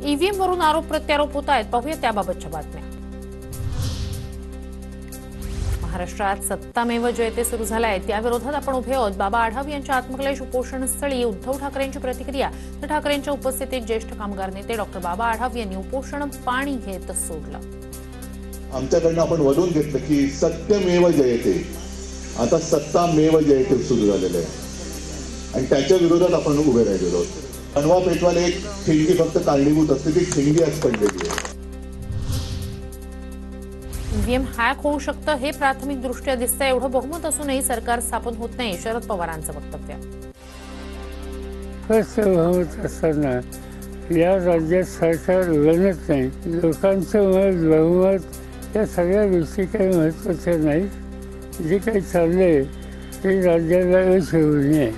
EVM वरून आरोप प्रत्यारोप होत आहेत. पाहूया त्याबाबतच्या बातम्या. महाराष्ट्रात सत्तामेव जयते सुरू झाला आहे, त्याविरोधात आपण उभे आहोत. बाबा आढाव यांच्या आत्मक्लेश उपोषणस्थळी उद्धव ठाकरेंची प्रतिक्रिया. तर ठाकरेंच्या उपस्थितीत ज्येष्ठ कामगार नेते डॉक्टर बाबा आढाव यांनी उपोषण पाणी घेत सोडलं. आमच्याकडनं आपण वळून घेतलं की सत्यमेव जयते, आता सत्तामेव जयते सुरू झालेलं आहे आणि त्याच्या विरोधात आपण उभे राहिलेलो आहोत. बनवा पेटवायला एक ठिणगी फक्त कारणीभूत असते, ती ठिणगी आज पडलेली आहे. ईव्हीएम हॅक होऊ शकतं हे प्राथमिक दृष्ट्या दिसतंय. एवढं बहुमत असूनही सरकार स्थापन होत नाही, शरद पवारांचं वक्तव्य. बहुमत असताना या राज्यात सरकार बनत नाही. लोकांचं मत, बहुमत या सगळ्या गोष्टी काही महत्त्वाच्या नाहीत. जे काही चाललंय ते राज्याला यश होऊ नये.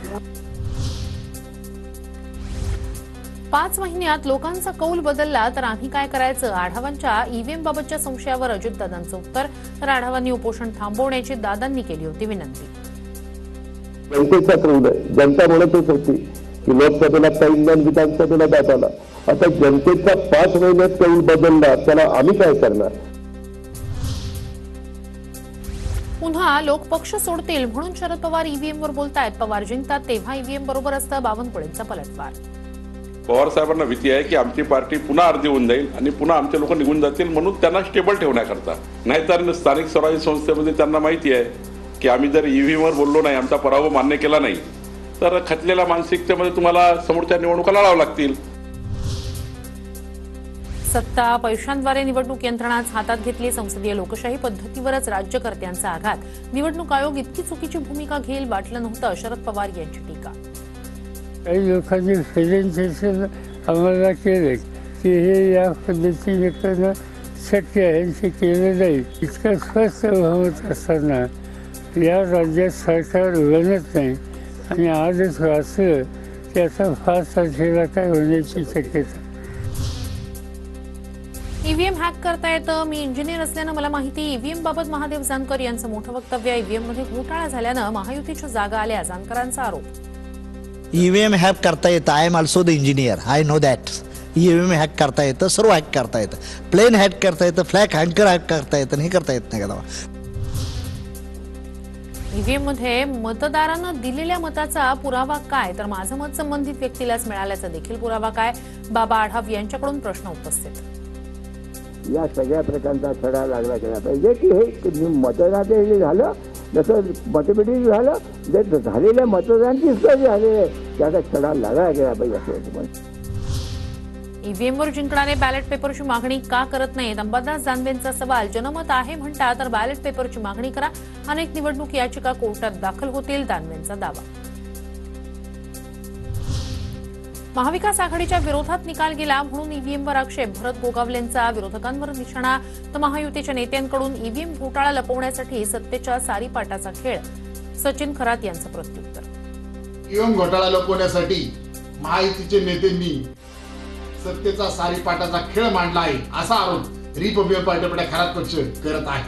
5 महिन्यात लोकांचा कौल बदलला तर आम्ही काय करायचं? आढावांच्या ईव्हीएम बाबतच्या संशयावर अजितदादांचं उत्तर. तर आढावांनी उपोषण थांबवण्याची दादांनी केली होती विनंती. जनतेचा कौल आहे. जनता म्हणतच होती की लोकसभेला पैंगण, विधानसभेला दादाला. आता जनतेचा 5 महिन्यात कौल बदलला, त्याला आम्ही काय करणार? पुन्हा लोक पक्ष सोडतील म्हणून शरद पवार ईव्हीएमवर बोलतायत. पवार जिंकतात तेव्हा ईव्हीएम बरोबर असतं. बावनकुळेंचा पलटवार. पवार साहेबांना भीती आहे की आमची पार्टी पुन्हा अर्धी होऊन जाईल आणि पुन्हा आमचे लोक निघून जातील, म्हणून त्यांना स्टेबल ठेवण्याकरता. नाहीतर स्थानिक स्वराज्य संस्थेमध्ये त्यांना माहिती आहे की आम्ही जर ईव्हीएमवर बोललो नाही, आमचा पराभव मान्य केला नाही, तर खचलेल्या मानसिकतेमध्ये तुम्हाला समोरच्या निवडणुका लढाव्या लागतील. सत्ता पैशांद्वारे निवडणूक यंत्रणाच हातात घेतली. संसदीय लोकशाही पद्धतीवरच राज्यकर्त्यांचा आघात. निवडणूक आयोग इतकी चुकीची भूमिका घेईल वाटलं नव्हतं. शरद पवार यांची टीका. काही लोकांनी प्रेझेंटेशन आम्हाला केले की हे या पद्धतीने करणं शक्य आहे, ते केलं नाही. इतकं स्पष्ट बहुमत असताना या राज्यात सरकार बनत नाही आणि आजच वाचलं की आता 5 तारखेला काय होण्याची शक्यता. ईव्हीएम हॅक करता येतं. मी इंजिनियर असल्यानं मला माहिती. ईव्हीएम बाबत महादेव जानकर यांचं मोठं वक्तव्य. ईव्हीएममध्ये घोटाळा झाल्यानं महायुतीच्या जागा आल्या, जानकरांचा आरोप. ईव्हीएम हॅक करता येतं. I am also the engineer, I know that. EVM hack करता येतं, सर्व हॅक करता येतं. प्लेन हॅक करता येतं, फ्लॅग हँकर हॅक करता येतं, हे करता येत नाही का? ईव्हीएममध्ये मतदारांना दिलेल्या मताचा पुरावा काय? तर माझं मत संबंधित व्यक्तीलाच मिळाल्याचा देखील पुरावा काय? बाबा आढाव यांच्याकडून प्रश्न उपस्थित. या सगळ्या प्रकारचा छडा लागला गेला पाहिजे की हे मतदान जे झालं, जसं मतपेटी झालं, जे झालेल्या मतदानाची झाले त्याचा छडा लागला गेला पाहिजे असं वाटतं. ईव्हीएमवर जिंकणारे बॅलेट पेपरची मागणी का करत नाहीत? अंबादास दानवेंचा सवाल. जनमत आहे म्हणता तर बॅलेट पेपरची मागणी करा. अनेक निवडणूक याचिका कोर्टात दाखल होतील, दानवेंचा दावा. महाविकास आघाडीच्या विरोधात निकाल गेला म्हणून ईव्हीएमवर आक्षेप. भरत गोगावलेंचा विरोधकांवर निशाणा. तर महायुतीच्या नेत्यांकडून ईव्हीएम घोटाळा लपवण्यासाठी सत्तेच्या सारीपाटाचा खेळ. सचिन खरात यांचं प्रत्युत्तर. ईव्हीएम घोटाळा लपवण्यासाठी महायुतीच्या नेत्यांनी सत्तेचा सारीपाटाचा खेळ मांडला आहे असा आरोप रिपब्लिकन पार्टीकडे खरात पक्ष करत आहे.